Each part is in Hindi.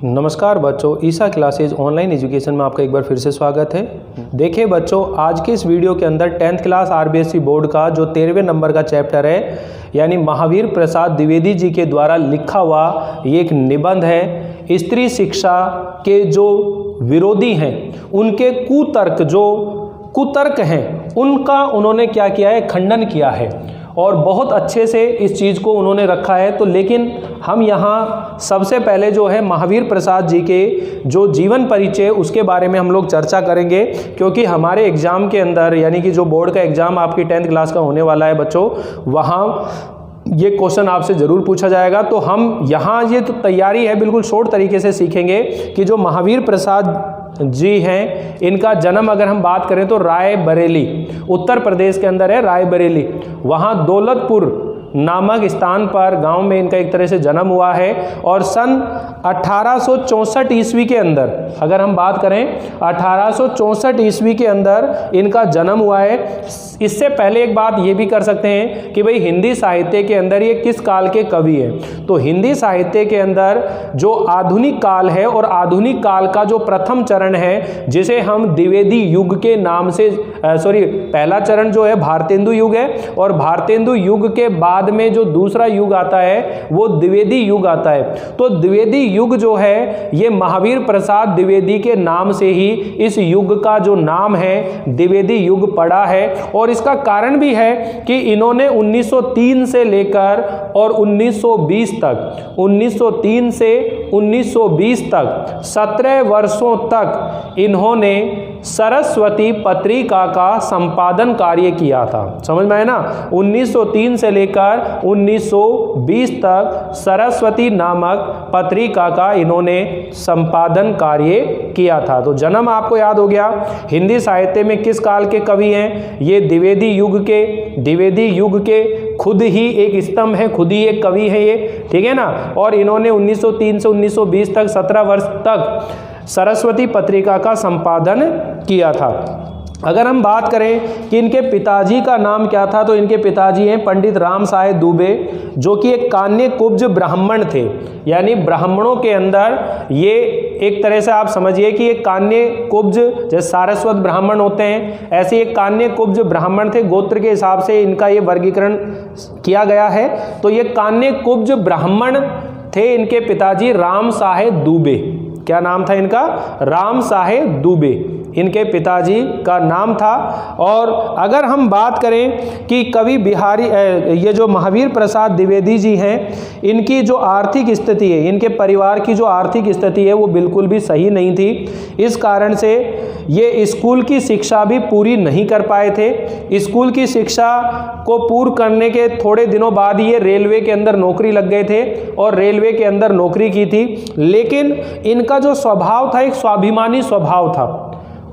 नमस्कार बच्चों, ईसा क्लासेज ऑनलाइन एजुकेशन में आपका एक बार फिर से स्वागत है। देखिए बच्चों, आज के इस वीडियो के अंदर 10th क्लास आरबीएसई बोर्ड का जो 13वें नंबर का चैप्टर है, यानी महावीर प्रसाद द्विवेदी जी के द्वारा लिखा हुआ ये एक निबंध है। स्त्री शिक्षा के जो विरोधी हैं, उनके कुतर्क हैं, उनका उन्होंने क्या किया है, खंडन किया है और बहुत अच्छे से इस चीज़ को उन्होंने रखा है। तो लेकिन हम यहाँ सबसे पहले जो है महावीर प्रसाद जी के जो जीवन परिचय उसके बारे में हम लोग चर्चा करेंगे, क्योंकि हमारे एग्ज़ाम के अंदर यानी कि जो बोर्ड का एग्ज़ाम आपकी 10th क्लास का होने वाला है बच्चों, वहाँ ये क्वेश्चन आपसे ज़रूर पूछा जाएगा। तो हम यहाँ ये तो तैयारी है, बिल्कुल शॉर्ट तरीके से सीखेंगे कि जो महावीर प्रसाद जी हैं, इनका जन्म अगर हम बात करें तो रायबरेली, उत्तर प्रदेश के अंदर है रायबरेली, वहाँ दौलतपुर नामक स्थान पर गांव में इनका एक तरह से जन्म हुआ है। और सन 1864 ईस्वी के अंदर अगर हम बात करें 1864 ईस्वी के अंदर इनका जन्म हुआ है। इससे पहले एक बात ये भी कर सकते हैं कि भाई हिंदी साहित्य के अंदर ये किस काल के कवि हैं। तो हिंदी साहित्य के अंदर जो आधुनिक काल है और आधुनिक काल का जो प्रथम चरण है, जिसे हम द्विवेदी युग के नाम से पहला चरण जो है भारतेंदु युग है, और भारतेंदु युग के बाद में जो दूसरा युग आता है वो द्विवेदी युग आता है। तो द्विवेदी युग जो है ये महावीर प्रसाद द्विवेदी के नाम से ही इस युग का जो नाम है द्विवेदी युग पड़ा है। और इसका कारण भी है कि इन्होंने 1903 से लेकर और 1920 तक 1903 से 1920 तक 17 वर्षों तक इन्होंने सरस्वती पत्रिका का संपादन कार्य किया था। समझ में आया ना, 1903 से लेकर 1920 तक सरस्वती नामक पत्रिका का इन्होंने संपादन कार्य किया था। तो जन्म आपको याद हो गया। हिंदी साहित्य में किस काल के कवि हैं, ये द्विवेदी युग के खुद ही एक स्तंभ है, खुद ही एक कवि है ये, ठीक है ना। और इन्होंने 1903 से 1920 तक 17 वर्ष तक सरस्वती पत्रिका का संपादन किया था। अगर हम बात करें कि इनके पिताजी का नाम क्या था, तो इनके पिताजी हैं पंडित राम साहेब दुबे, जो कि एक कान्य कुब्ज ब्राह्मण थे। यानी ब्राह्मणों के अंदर ये एक तरह से आप समझिए कि एक कान्य कुब्ज, जैसे सारस्वत ब्राह्मण होते हैं, ऐसे एक कान्य कुब्ज ब्राह्मण थे। गोत्र के हिसाब से इनका ये वर्गीकरण किया गया है। तो ये कान्य कुब्ज ब्राह्मण थे इनके पिताजी राम साहेब दुबे। क्या नाम था इनका? राम साहेब दुबे इनके पिताजी का नाम था। और अगर हम बात करें कि कवि बिहारी ये जो महावीर प्रसाद द्विवेदी जी हैं, इनकी जो आर्थिक स्थिति है, इनके परिवार की जो आर्थिक स्थिति है वो बिल्कुल भी सही नहीं थी। इस कारण से ये स्कूल की शिक्षा भी पूरी नहीं कर पाए थे। स्कूल की शिक्षा को पूर्ण करने के थोड़े दिनों बाद ये रेलवे के अंदर नौकरी लग गए थे और रेलवे के अंदर नौकरी की थी। लेकिन इनका जो स्वभाव था, एक स्वाभिमानी स्वभाव था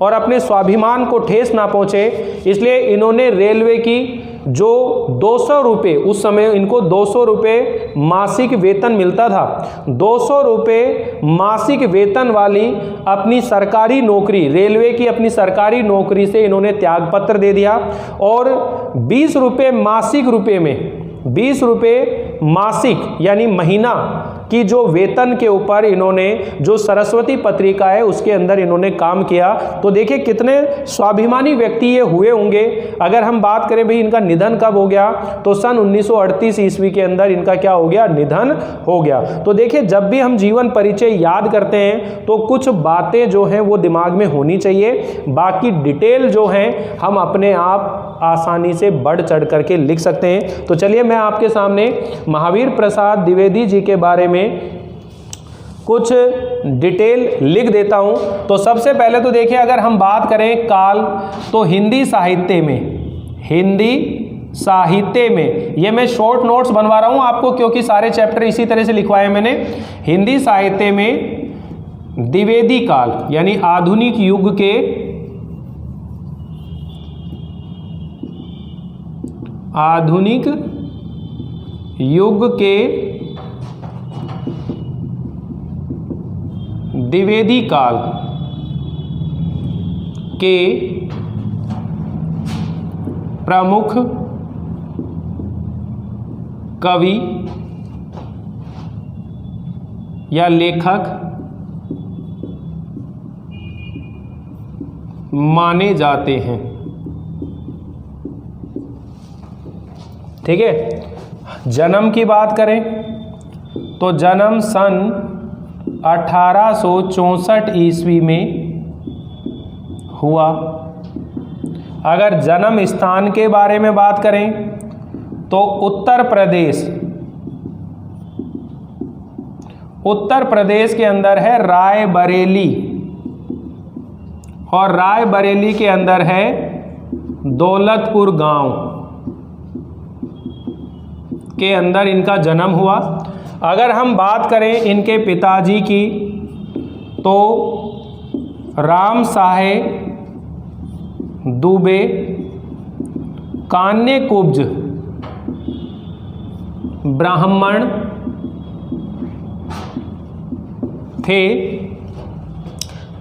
और अपने स्वाभिमान को ठेस ना पहुंचे, इसलिए इन्होंने रेलवे की जो 200 रुपये, उस समय इनको 200 रुपये मासिक वेतन मिलता था, 200 रुपये मासिक वेतन वाली अपनी सरकारी नौकरी, रेलवे की अपनी सरकारी नौकरी से इन्होंने त्यागपत्र दे दिया और 20 रुपये मासिक रुपये में 20 रुपये मासिक यानी महीना कि जो वेतन के ऊपर इन्होंने जो सरस्वती पत्रिका है उसके अंदर इन्होंने काम किया। तो देखिए कितने स्वाभिमानी व्यक्ति ये हुए होंगे। अगर हम बात करें भाई इनका निधन कब हो गया, तो सन 1938 ईस्वी के अंदर इनका क्या हो गया, निधन हो गया। तो देखिए जब भी हम जीवन परिचय याद करते हैं तो कुछ बातें जो हैं वो दिमाग में होनी चाहिए, बाकी डिटेल जो हैं हम अपने आप आसानी से बढ़ चढ़ करके लिख सकते हैं। तो चलिए मैं आपके सामने महावीर प्रसाद द्विवेदी जी के बारे में कुछ डिटेल लिख देता हूं। तो सबसे पहले तो देखिए, अगर हम बात करें काल, तो हिंदी साहित्य में ये मैं शॉर्ट नोट्स बनवा रहा हूं आपको, क्योंकि सारे चैप्टर इसी तरह से लिखवाए मैंने। हिंदी साहित्य में द्विवेदी काल यानी आधुनिक युग के द्विवेदी काल के प्रमुख कवि या लेखक माने जाते हैं। ठीक है, जन्म की बात करें तो जन्म सन 1864 ईस्वी में हुआ। अगर जन्म स्थान के बारे में बात करें तो उत्तर प्रदेश के अंदर है रायबरेली, और रायबरेली के अंदर है दौलतपुर गांव के अंदर इनका जन्म हुआ। अगर हम बात करें इनके पिताजी की तो राम साहेब दुबे कान्यकुब्ज ब्राह्मण थे,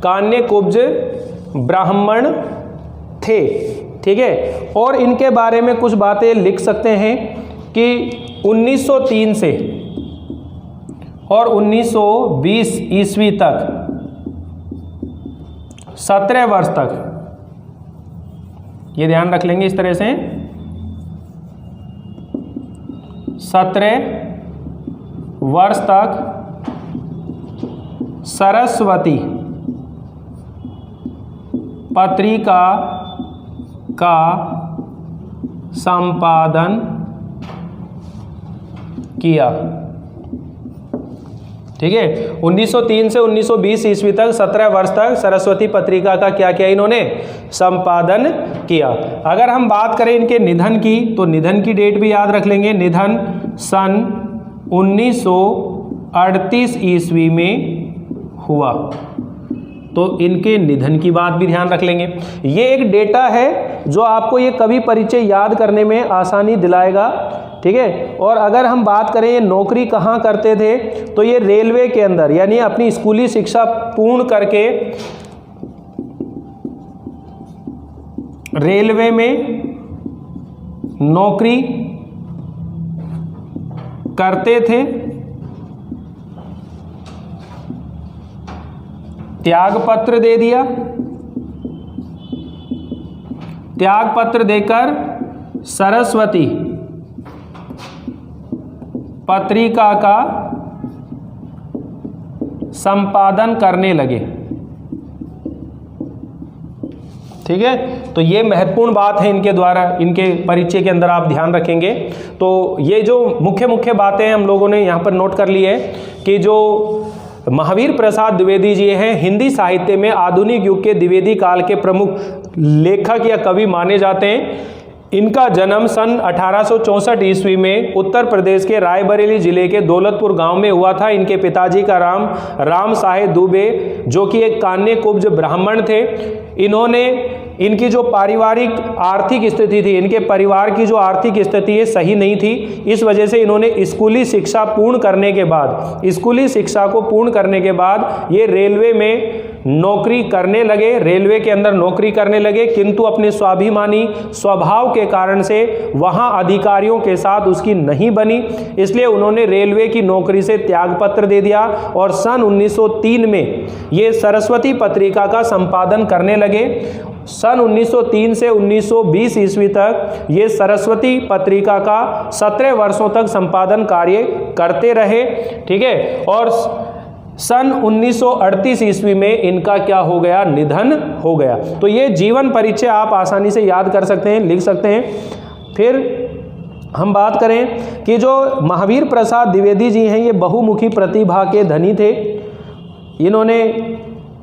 कान्यकुब्ज ब्राह्मण थे। ठीक है, और इनके बारे में कुछ बातें लिख सकते हैं कि 1903 से और 1920 ईस्वी तक 17 वर्ष तक, ये ध्यान रख लेंगे इस तरह से, 17 वर्ष तक सरस्वती पत्रिका का संपादन किया। ठीक है, 1903 से 1920 ईस्वी तक 17 वर्ष तक सरस्वती पत्रिका का क्या किया इन्होंने, संपादन किया। अगर हम बात करें इनके निधन की तो निधन की डेट भी याद रख लेंगे। निधन सन 1938 ईस्वी में हुआ, तो इनके निधन की बात भी ध्यान रख लेंगे। ये एक डेटा है जो आपको ये कवि परिचय याद करने में आसानी दिलाएगा। ठीक है, और अगर हम बात करें ये नौकरी कहाँ करते थे तो ये रेलवे के अंदर, यानी अपनी स्कूली शिक्षा पूर्ण करके रेलवे में नौकरी करते थे। त्यागपत्र दे दिया, त्यागपत्र देकर सरस्वती पत्रिका का संपादन करने लगे। ठीक है, तो ये महत्वपूर्ण बात है इनके द्वारा, इनके परिचय के अंदर आप ध्यान रखेंगे। तो ये जो मुख्य मुख्य बातें हम लोगों ने यहाँ पर नोट कर ली है कि जो महावीर प्रसाद द्विवेदी जी हैं, हिंदी साहित्य में आधुनिक युग के द्विवेदी काल के प्रमुख लेखक या कवि माने जाते हैं। इनका जन्म सन 1864 ईस्वी में उत्तर प्रदेश के रायबरेली जिले के दौलतपुर गांव में हुआ था। इनके पिताजी का राम साहेब दुबे, जो कि एक कान्यकुब्ज ब्राह्मण थे। इन्होंने, इनकी जो पारिवारिक आर्थिक स्थिति थी, इनके परिवार की जो आर्थिक स्थिति है सही नहीं थी, इस वजह से इन्होंने स्कूली शिक्षा पूर्ण करने के बाद, स्कूली शिक्षा को पूर्ण करने के बाद ये रेलवे में नौकरी करने लगे, रेलवे के अंदर नौकरी करने लगे, किंतु अपने स्वाभिमानी स्वभाव के कारण से वहां अधिकारियों के साथ उसकी नहीं बनी, इसलिए उन्होंने रेलवे की नौकरी से त्यागपत्र दे दिया और सन 1903 में ये सरस्वती पत्रिका का संपादन करने लगे। सन 1903 से 1920 ईस्वी तक ये सरस्वती पत्रिका का 17 वर्षों तक संपादन कार्य करते रहे। ठीक है, और सन 1938 ईस्वी में इनका क्या हो गया, निधन हो गया। तो ये जीवन परिचय आप आसानी से याद कर सकते हैं, लिख सकते हैं। फिर हम बात करें कि जो महावीर प्रसाद द्विवेदी जी हैं, ये बहुमुखी प्रतिभा के धनी थे। इन्होंने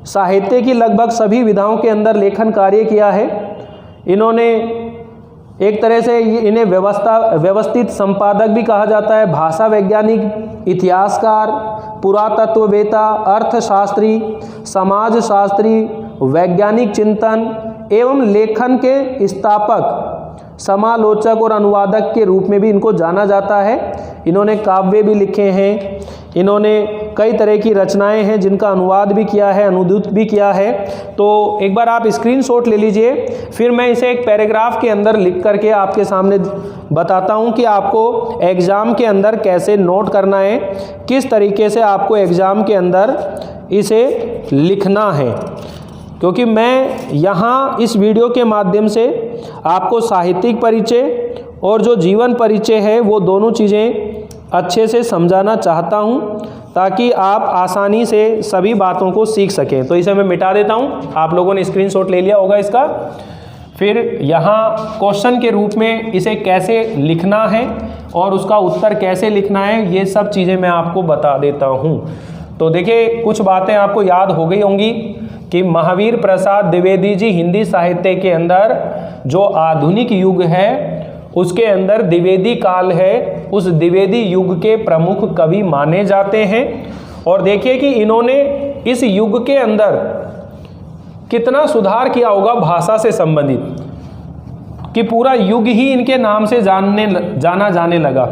साहित्य की लगभग सभी विधाओं के अंदर लेखन कार्य किया है। इन्होंने एक तरह से इन्हें व्यवस्थित संपादक भी कहा जाता है, भाषा वैज्ञानिक, इतिहासकार, पुरातत्ववेता, अर्थशास्त्री, समाजशास्त्री, वैज्ञानिक चिंतन एवं लेखन के स्थापक, समालोचक और अनुवादक के रूप में भी इनको जाना जाता है। इन्होंने काव्य भी लिखे हैं, इन्होंने कई तरह की रचनाएं हैं जिनका अनुवाद भी किया है, अनुदित भी किया है। तो एक बार आप स्क्रीनशॉट ले लीजिए, फिर मैं इसे एक पैराग्राफ के अंदर लिख करके आपके सामने बताता हूं कि आपको एग्ज़ाम के अंदर कैसे नोट करना है, किस तरीके से आपको एग्ज़ाम के अंदर इसे लिखना है। क्योंकि मैं यहाँ इस वीडियो के माध्यम से आपको साहित्यिक परिचय और जो जीवन परिचय है वो दोनों चीज़ें अच्छे से समझाना चाहता हूँ, ताकि आप आसानी से सभी बातों को सीख सकें। तो इसे मैं मिटा देता हूँ, आप लोगों ने स्क्रीनशॉट ले लिया होगा इसका। फिर यहाँ क्वेश्चन के रूप में इसे कैसे लिखना है और उसका उत्तर कैसे लिखना है, ये सब चीज़ें मैं आपको बता देता हूँ। तो देखिए, कुछ बातें आपको याद हो गई होंगी कि महावीर प्रसाद द्विवेदी जी हिंदी साहित्य के अंदर जो आधुनिक युग है उसके अंदर द्विवेदी काल है, उस द्विवेदी युग के प्रमुख कवि माने जाते हैं। और देखिए कि इन्होंने इस युग के अंदर कितना सुधार किया होगा भाषा से संबंधित, कि पूरा युग ही इनके नाम से जाना जाने लगा।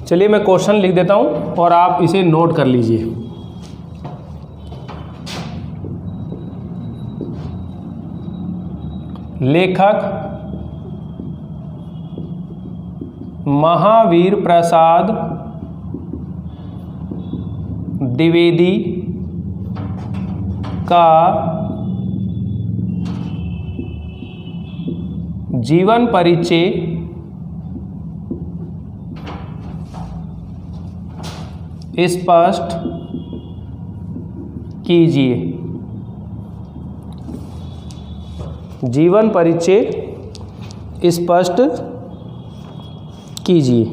चलिए मैं क्वेश्चन लिख देता हूं और आप इसे नोट कर लीजिए। लेखक महावीर प्रसाद द्विवेदी का जीवन परिचय स्पष्ट कीजिए। जीवन परिचय स्पष्ट कीजिए।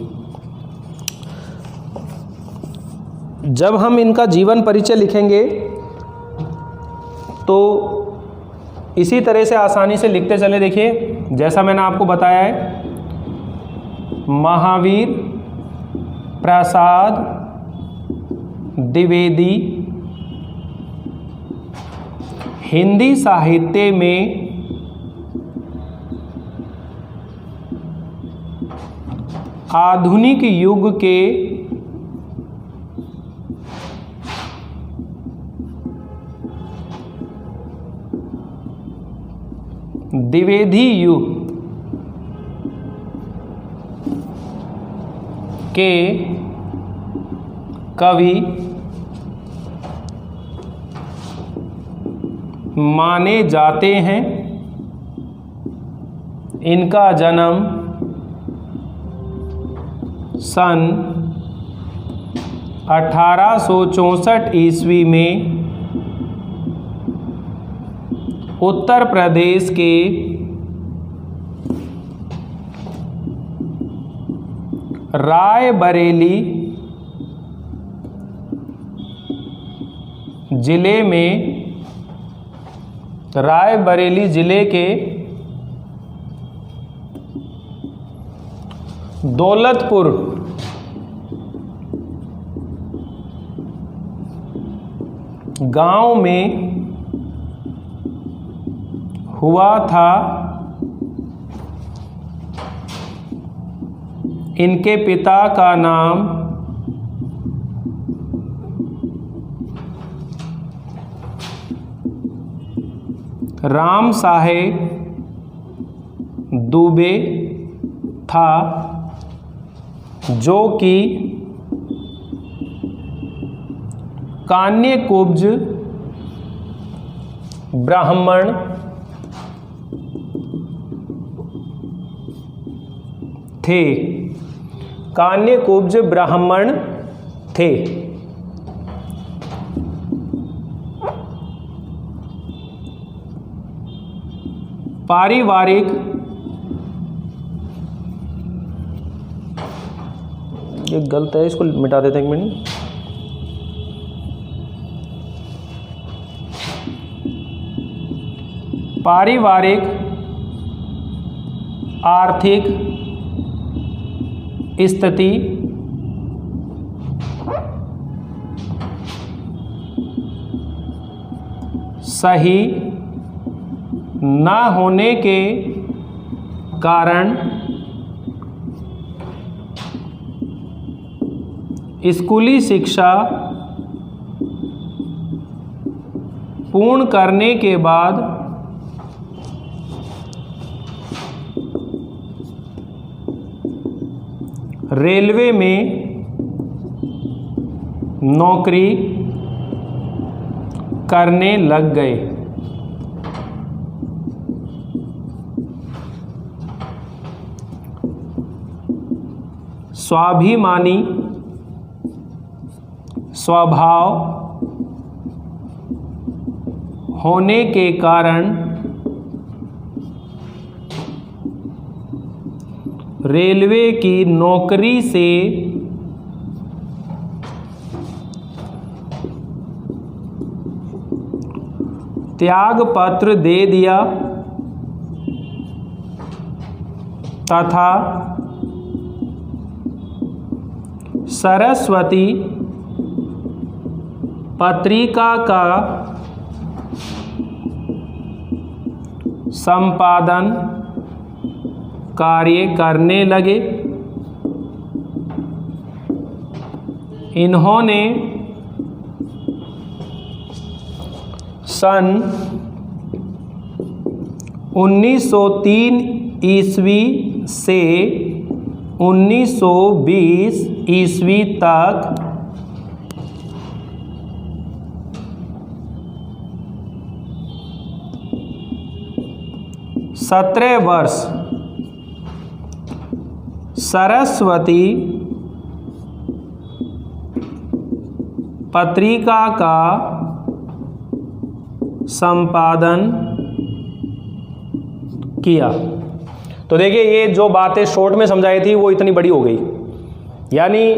जब हम इनका जीवन परिचय लिखेंगे तो इसी तरह से आसानी से लिखते चले। देखिए, जैसा मैंने आपको बताया है, महावीर प्रसाद द्विवेदी हिंदी साहित्य में आधुनिक युग के द्विवेदी युग के कवि माने जाते हैं। इनका जन्म सन 1864 ईस्वी में उत्तर प्रदेश के रायबरेली जिले में, रायबरेली जिले के दौलतपुर गांव में हुआ था। इनके पिता का नाम राम साहेब दुबे था, जो कि कान्यकुब्ज ब्राह्मण थे। कान्यकुब्ज ब्राह्मण थे। पारिवारिक, ये गलत है, इसको मिटा देते हैं एक मिनट। पारिवारिक आर्थिक स्थिति सही न होने के कारण स्कूली शिक्षा पूर्ण करने के बाद रेलवे में नौकरी करने लग गए। स्वाभिमानी स्वभाव होने के कारण रेलवे की नौकरी से त्यागपत्र दे दिया तथा सरस्वती पत्रिका का संपादन कार्य करने लगे। इन्होंने सन 1903 ईस्वी से 1920 ईस्वी तक 17 वर्ष सरस्वती पत्रिका का संपादन किया। तो देखिए, ये जो बातें शॉर्ट में समझाई थी वो इतनी बड़ी हो गई, यानी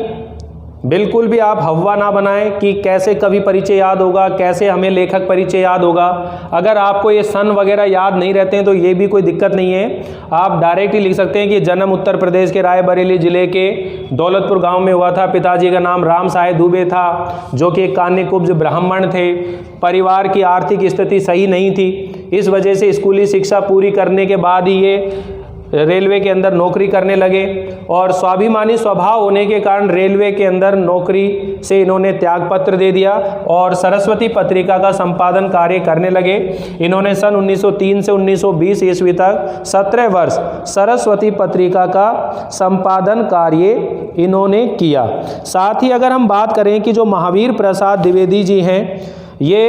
बिल्कुल भी आप हवा ना बनाएं कि कैसे कवि परिचय याद होगा, कैसे हमें लेखक परिचय याद होगा। अगर आपको ये सन वगैरह याद नहीं रहते हैं तो ये भी कोई दिक्कत नहीं है, आप डायरेक्ट ही लिख सकते हैं कि जन्म उत्तर प्रदेश के रायबरेली ज़िले के दौलतपुर गांव में हुआ था। पिताजी का नाम राम साय दुबे था, जो कि एक कान्यकुब्ज ब्राह्मण थे। परिवार की आर्थिक स्थिति सही नहीं थी, इस वजह से स्कूली शिक्षा पूरी करने के बाद ही ये रेलवे के अंदर नौकरी करने लगे। और स्वाभिमानी स्वभाव होने के कारण रेलवे के अंदर नौकरी से इन्होंने त्यागपत्र दे दिया और सरस्वती पत्रिका का संपादन कार्य करने लगे। इन्होंने सन 1903 से 1920 ईस्वी तक 17 वर्ष सरस्वती पत्रिका का संपादन कार्य इन्होंने किया। साथ ही अगर हम बात करें कि जो महावीर प्रसाद द्विवेदी जी हैं, ये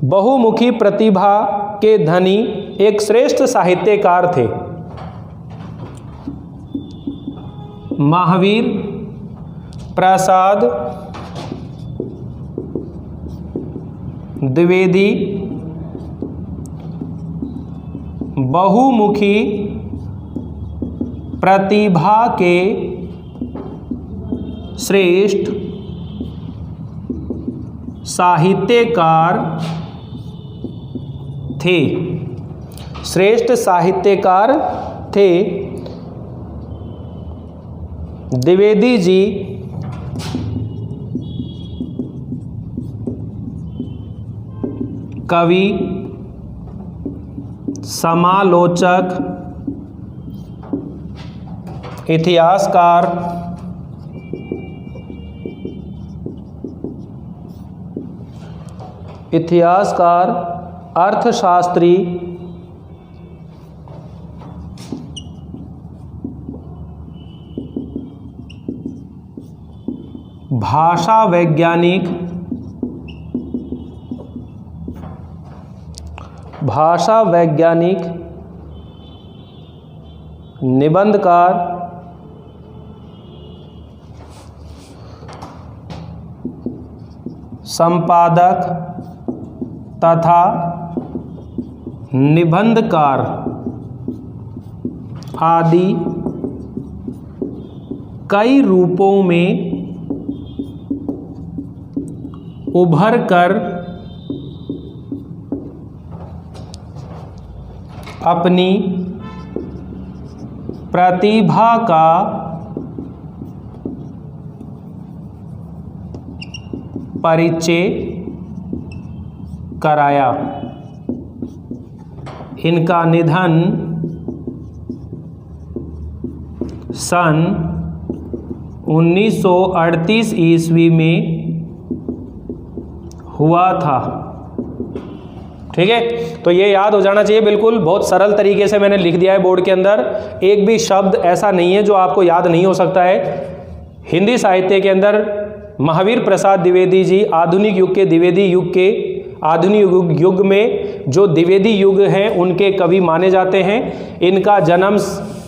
बहुमुखी प्रतिभा के धनी एक श्रेष्ठ साहित्यकार थे। महावीर प्रसाद द्विवेदी बहुमुखी प्रतिभा के श्रेष्ठ साहित्यकार थे। श्रेष्ठ साहित्यकार थे। द्विवेदी जी कवि, समालोचक, इतिहासकार, अर्थशास्त्री, भाषा वैज्ञानिक, निबंधकार, संपादक तथा निबंधकार आदि कई रूपों में उभर कर अपनी प्रतिभा का परिचय कराया। इनका निधन सन 1938 ईस्वी में हुआ था। ठीक है, तो ये याद हो जाना चाहिए बिल्कुल, बहुत सरल तरीके से मैंने लिख दिया है बोर्ड के अंदर। एक भी शब्द ऐसा नहीं है जो आपको याद नहीं हो सकता है। हिंदी साहित्य के अंदर महावीर प्रसाद द्विवेदी जी आधुनिक युग के द्विवेदी युग के आधुनिक युग में जो द्विवेदी युग हैं उनके कवि माने जाते हैं। इनका जन्म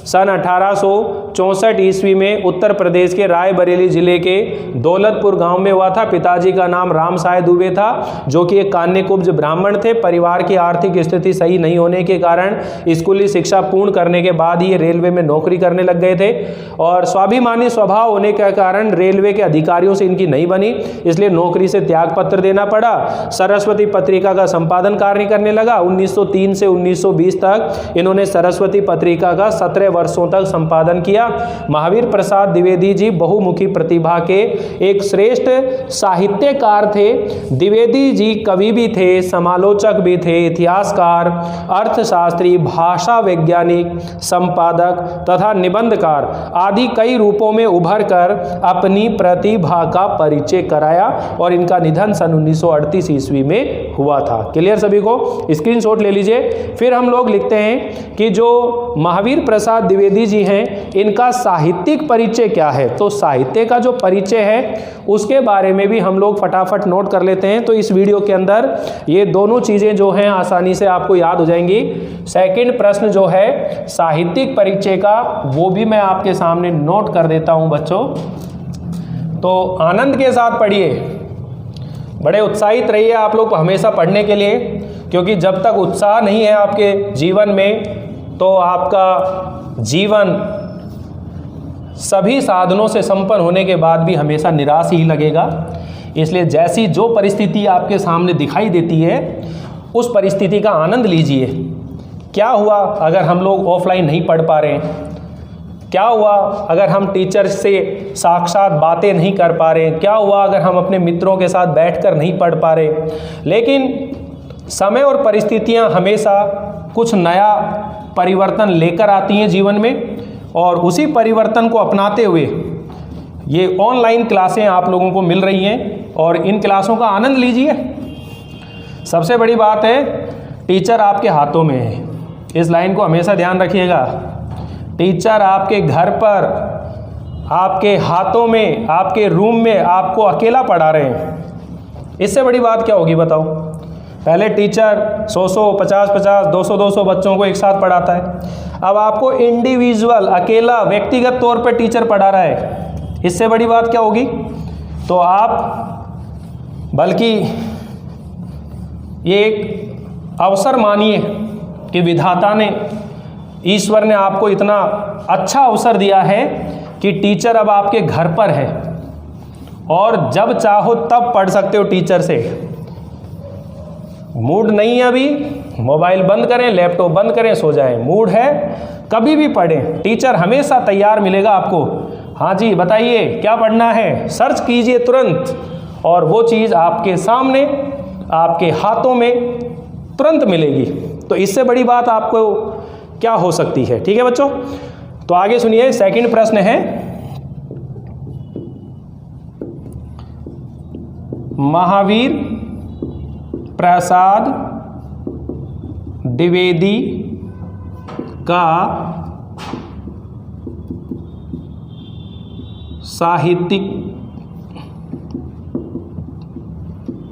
सन 1864 ईस्वी में उत्तर प्रदेश के रायबरेली जिले के दौलतपुर गांव में हुआ था। पिताजी का नाम रामसाय दुबे था, जो कि एक कान्यकुब्ज ब्राह्मण थे। परिवार की आर्थिक स्थिति सही नहीं होने के कारण स्कूली शिक्षा पूर्ण करने के बाद ही रेलवे में नौकरी करने लग गए थे, और स्वाभिमानी स्वभाव होने के कारण रेलवे के अधिकारियों से इनकी नहीं बनी, इसलिए नौकरी से त्याग पत्र देना पड़ा। सरस्वती पत्रिका का संपादन कार्य करने लगा। 1903 से 1920 तक इन्होंने सरस्वती पत्रिका का 17 वर्षों तक संपादन किया। महावीर प्रसाद द्विवेदी जी बहुमुखी प्रतिभा के एक श्रेष्ठ साहित्यकार थे। द्विवेदी जी कवि भी थे, समालोचक भी थे, इतिहासकार, अर्थशास्त्री, भाषा वैज्ञानिक, संपादक तथा निबंधकार आदि कई रूपों में उभर कर अपनी प्रतिभा का परिचय कराया, और इनका निधन सन 1938 ईस्वी में हुआ था। क्लियर सभी को? स्क्रीनशॉट ले लीजिए। फिर हम लोग लिखते हैं कि जो महावीर प्रसाद द्विवेदी जी हैं, इनका साहित्यिक परिचय क्या है। तो साहित्य का जो परिचय है उसके बारे में भी हम लोग फटाफट नोट कर लेते हैं। तो इस वीडियो के अंदर ये दोनों चीजें जो हैं आसानी से आपको याद हो जाएंगी। सेकंड प्रश्न जो है साहित्यिक परिचय का, वो भी मैं आपके सामने नोट कर देता हूं बच्चों। तो आनंद के साथ पढ़िए, बड़े उत्साहित रहिए आप लोग हमेशा पढ़ने के लिए, क्योंकि जब तक उत्साह नहीं है आपके जीवन में तो आपका जीवन सभी साधनों से संपन्न होने के बाद भी हमेशा निराश ही लगेगा। इसलिए जैसी जो परिस्थिति आपके सामने दिखाई देती है उस परिस्थिति का आनंद लीजिए। क्या हुआ अगर हम लोग ऑफलाइन नहीं पढ़ पा रहे हैं? क्या हुआ अगर हम टीचर से साक्षात बातें नहीं कर पा रहे हैं? क्या हुआ अगर हम अपने मित्रों के साथ बैठकर नहीं पढ़ पा रहे? लेकिन समय और परिस्थितियां हमेशा कुछ नया परिवर्तन लेकर आती हैं जीवन में, और उसी परिवर्तन को अपनाते हुए ये ऑनलाइन क्लासें आप लोगों को मिल रही हैं, और इन क्लासों का आनंद लीजिए। सबसे बड़ी बात है टीचर आपके हाथों में है। इस लाइन को हमेशा ध्यान रखिएगा। टीचर आपके घर पर, आपके हाथों में, आपके रूम में आपको अकेला पढ़ा रहे हैं। इससे बड़ी बात क्या होगी बताओ? पहले टीचर 100-100, 50-50, 200-200 बच्चों को एक साथ पढ़ाता है। अब आपको इंडिविजुअल, अकेला, व्यक्तिगत तौर पर टीचर पढ़ा रहा है। इससे बड़ी बात क्या होगी? तो आप बल्कि ये एक अवसर मानिए कि विधाता ने, ईश्वर ने आपको इतना अच्छा अवसर दिया है कि टीचर अब आपके घर पर है, और जब चाहो तब पढ़ सकते हो टीचर से। मूड नहीं है अभी, मोबाइल बंद करें, लैपटॉप बंद करें, सो जाएं। मूड है कभी भी पढ़ें, टीचर हमेशा तैयार मिलेगा आपको। हाँ जी बताइए क्या पढ़ना है, सर्च कीजिए तुरंत, और वो चीज़ आपके सामने, आपके हाथों में तुरंत मिलेगी। तो इससे बड़ी बात आपको क्या हो सकती है? ठीक है बच्चों, तो आगे सुनिए। सेकंड प्रश्न है महावीर प्रसाद द्विवेदी का साहित्यिक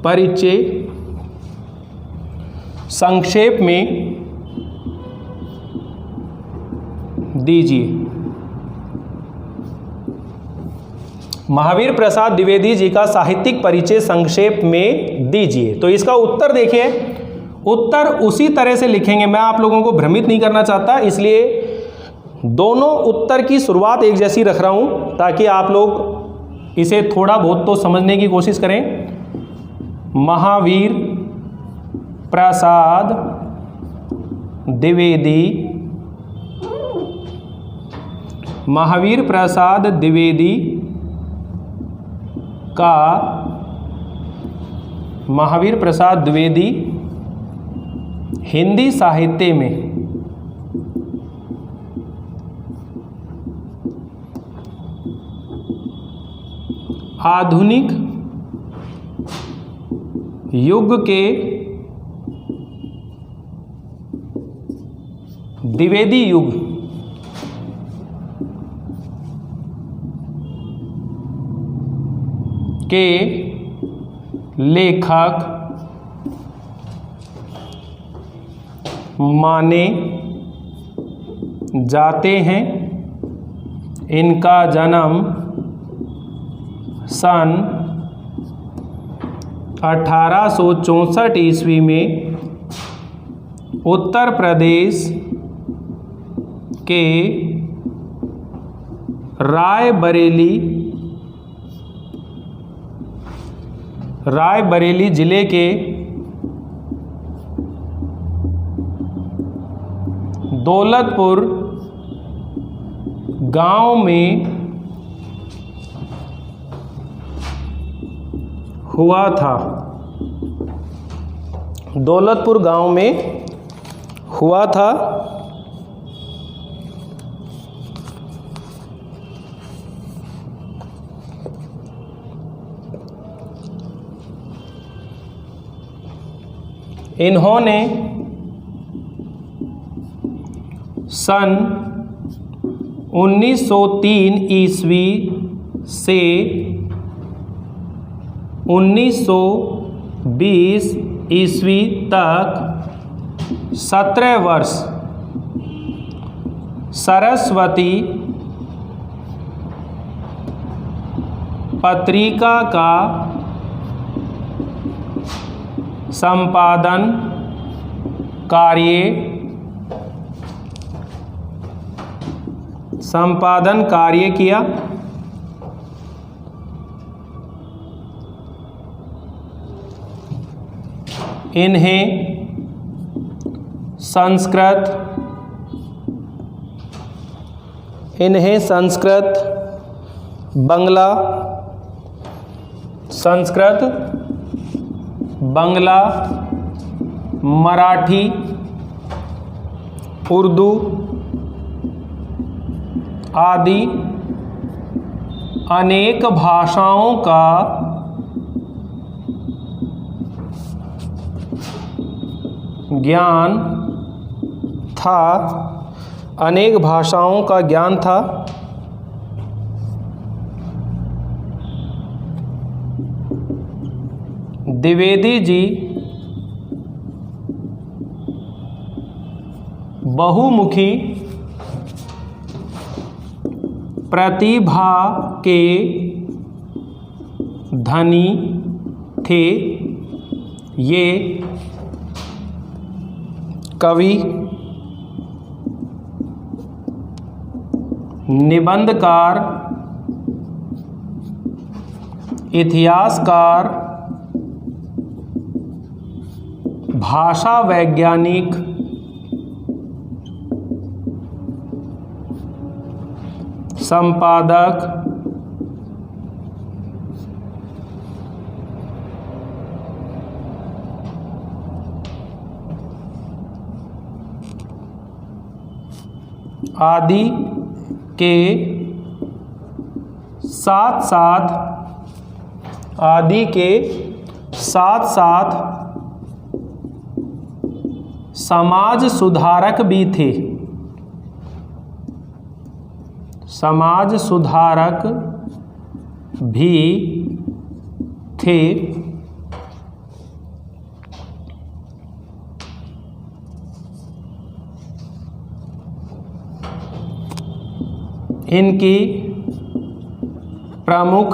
परिचय संक्षेप में दीजिए। महावीर प्रसाद द्विवेदी जी का साहित्यिक परिचय संक्षेप में दीजिए। तो इसका उत्तर देखिए, उत्तर उसी तरह से लिखेंगे। मैं आप लोगों को भ्रमित नहीं करना चाहता, इसलिए दोनों उत्तर की शुरुआत एक जैसी रख रहा हूं, ताकि आप लोग इसे थोड़ा बहुत तो समझने की कोशिश करें। महावीर प्रसाद द्विवेदी, महावीर प्रसाद द्विवेदी का, महावीर प्रसाद द्विवेदी हिंदी साहित्य में आधुनिक युग के द्विवेदी युग के लेखक माने जाते हैं। इनका जन्म सन 1864 ईस्वी में उत्तर प्रदेश के रायबरेली जिले के दौलतपुर गांव में हुआ था। दौलतपुर गांव में हुआ था। इन्होंने सन 1903 ईस्वी से 1920 ईस्वी तक 17 वर्ष सरस्वती पत्रिका का संपादन कार्य किया। इन्हें संस्कृत, बांग्ला, मराठी, उर्दू आदि अनेक भाषाओं का ज्ञान था। द्विवेदी जी बहुमुखी प्रतिभा के धनी थे। ये कवि, निबंधकार, इतिहासकार, भाषा वैज्ञानिक, संपादक, आदि के साथ साथ समाज सुधारक भी थे। इनकी प्रमुख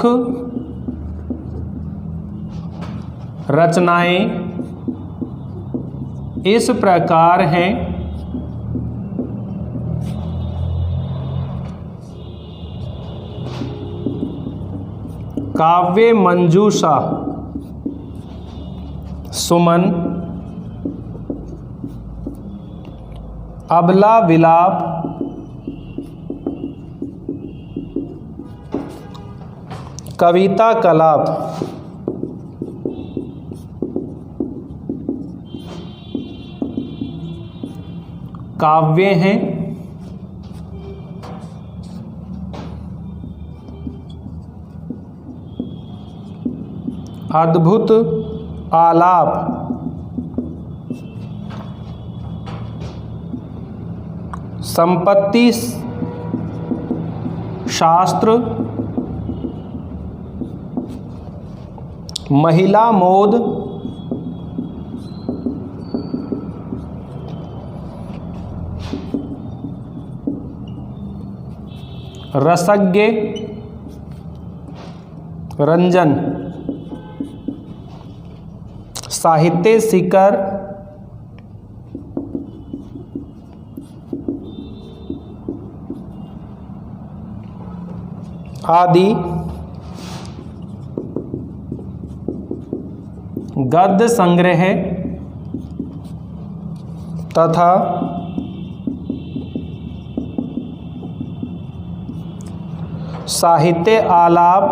रचनाएं इस प्रकार हैं। काव्य मंजूषा, सुमन, अबला विलाप, कविता कलाप, काव्य हैं, अद्भुत आलाप, संपत्ति शास्त्र, महिला मोद, रसज्ञ, रंजन, साहित्य शिखर, आदि, गद्य संग्रह तथा साहित्य आलाप,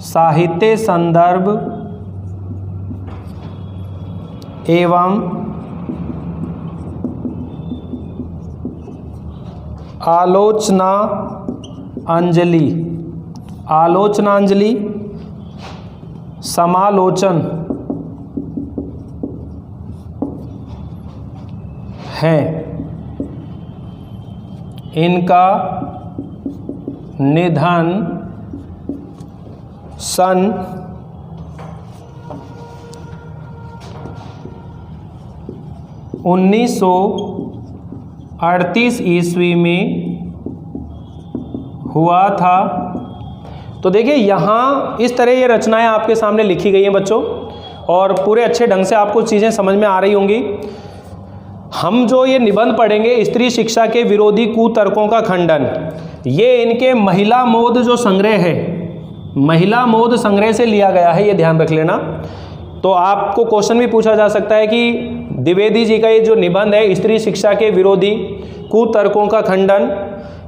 साहित्य संदर्भ एवं आलोचना अंजलि, आलोचनांजलि, समालोचन हैं। इनका निधन सन 1938 ईस्वी में हुआ था। तो देखिए यहाँ इस तरह ये रचनाएं आपके सामने लिखी गई हैं बच्चों, और पूरे अच्छे ढंग से आपको चीज़ें समझ में आ रही होंगी। हम जो ये निबंध पढ़ेंगे, स्त्री शिक्षा के विरोधी कुतर्कों का खंडन, ये इनके महिला मोद जो संग्रह है, महिला मोद संग्रह से लिया गया है, ये ध्यान रख लेना। तो आपको क्वेश्चन भी पूछा जा सकता है कि द्विवेदी जी का ये जो निबंध है स्त्री शिक्षा के विरोधी कुतर्कों का खंडन,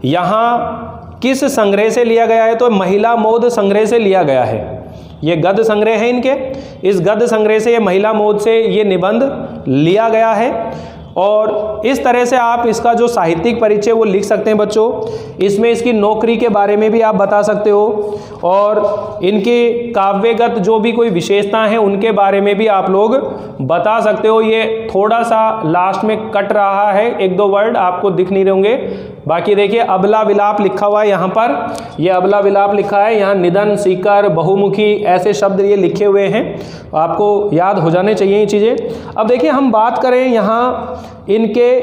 यहाँ किस संग्रह से लिया गया है? तो महिला मोद संग्रह से लिया गया है। ये गद्य संग्रह है इनके, इस गद्य संग्रह से, ये महिला मोद से ये निबंध लिया गया है। और इस तरह से आप इसका जो साहित्यिक परिचय वो लिख सकते हैं बच्चों। इसमें इसकी नौकरी के बारे में भी आप बता सकते हो, और इनके काव्यगत जो भी कोई विशेषता हैं उनके बारे में भी आप लोग बता सकते हो। ये थोड़ा सा लास्ट में कट रहा है, एक दो वर्ड आपको दिख नहीं रहे होंगे। बाकी देखिए अबला विलाप लिखा हुआ है यहाँ पर, ये अबला विलाप लिखा है, यहाँ निधन, सीकर, बहुमुखी, ऐसे शब्द ये लिखे हुए हैं, आपको याद हो जाने चाहिए ये चीज़ें। अब देखिए हम बात करें यहाँ इनके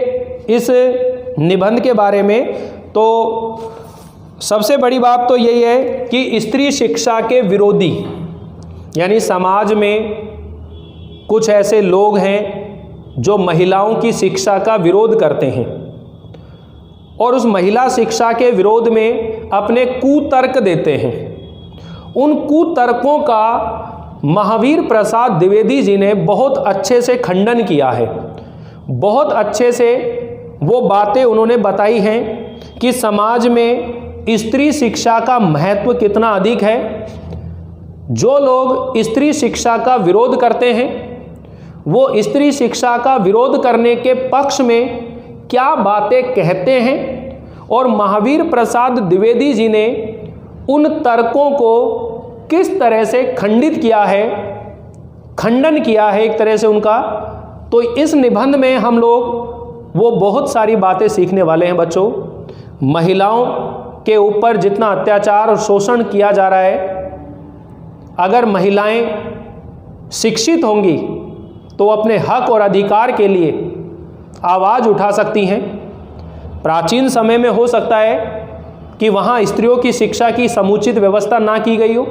इस निबंध के बारे में, तो सबसे बड़ी बात तो यही है कि स्त्री शिक्षा के विरोधी, यानी समाज में कुछ ऐसे लोग हैं जो महिलाओं की शिक्षा का विरोध करते हैं और उस महिला शिक्षा के विरोध में अपने कुतर्क देते हैं। उन कुतर्कों का महावीर प्रसाद द्विवेदी जी ने बहुत अच्छे से खंडन किया है। बहुत अच्छे से वो बातें उन्होंने बताई हैं कि समाज में स्त्री शिक्षा का महत्व कितना अधिक है। जो लोग स्त्री शिक्षा का विरोध करते हैं वो स्त्री शिक्षा का विरोध करने के पक्ष में क्या बातें कहते हैं, और महावीर प्रसाद द्विवेदी जी ने उन तर्कों को किस तरह से खंडित किया है, खंडन किया है एक तरह से उनका। तो इस निबंध में हम लोग वो बहुत सारी बातें सीखने वाले हैं बच्चों। महिलाओं के ऊपर जितना अत्याचार और शोषण किया जा रहा है, अगर महिलाएं शिक्षित होंगी तो अपने हक और अधिकार के लिए आवाज़ उठा सकती हैं। प्राचीन समय में हो सकता है कि वहाँ स्त्रियों की शिक्षा की समुचित व्यवस्था ना की गई हो,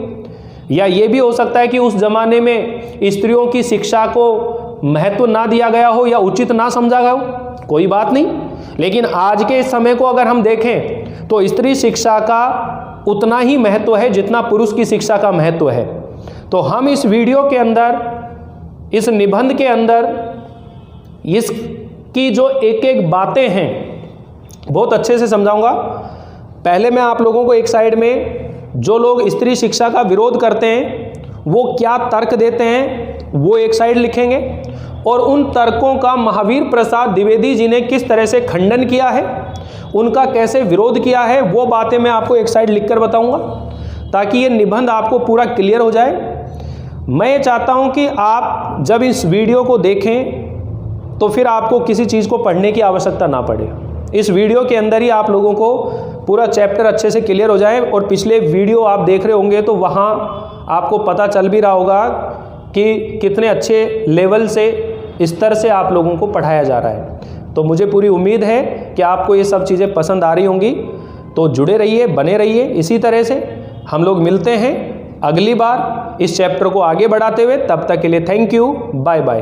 या ये भी हो सकता है कि उस जमाने में स्त्रियों की शिक्षा को महत्व ना दिया गया हो या उचित ना समझा गया हो, कोई बात नहीं। लेकिन आज के इस समय को अगर हम देखें तो स्त्री शिक्षा का उतना ही महत्व है जितना पुरुष की शिक्षा का महत्व है। तो हम इस वीडियो के अंदर, इस निबंध के अंदर इसकी जो एक एक बातें हैं बहुत अच्छे से समझाऊंगा। पहले मैं आप लोगों को एक साइड में जो लोग स्त्री शिक्षा का विरोध करते हैं वो क्या तर्क देते हैं, वो एक साइड लिखेंगे, और उन तर्कों का महावीर प्रसाद द्विवेदी जी ने किस तरह से खंडन किया है, उनका कैसे विरोध किया है, वो बातें मैं आपको एक साइड लिखकर बताऊंगा, ताकि ये निबंध आपको पूरा क्लियर हो जाए। मैं ये चाहता हूं कि आप जब इस वीडियो को देखें तो फिर आपको किसी चीज़ को पढ़ने की आवश्यकता ना पड़े। इस वीडियो के अंदर ही आप लोगों को पूरा चैप्टर अच्छे से क्लियर हो जाए, और पिछले वीडियो आप देख रहे होंगे तो वहाँ आपको पता चल भी रहा होगा कि कितने अच्छे लेवल से, स्तर से आप लोगों को पढ़ाया जा रहा है। तो मुझे पूरी उम्मीद है कि आपको ये सब चीज़ें पसंद आ रही होंगी। तो जुड़े रहिए, बने रहिए। इसी तरह से हम लोग मिलते हैं अगली बार इस चैप्टर को आगे बढ़ाते हुए। तब तक के लिए थैंक यू, बाय बाय।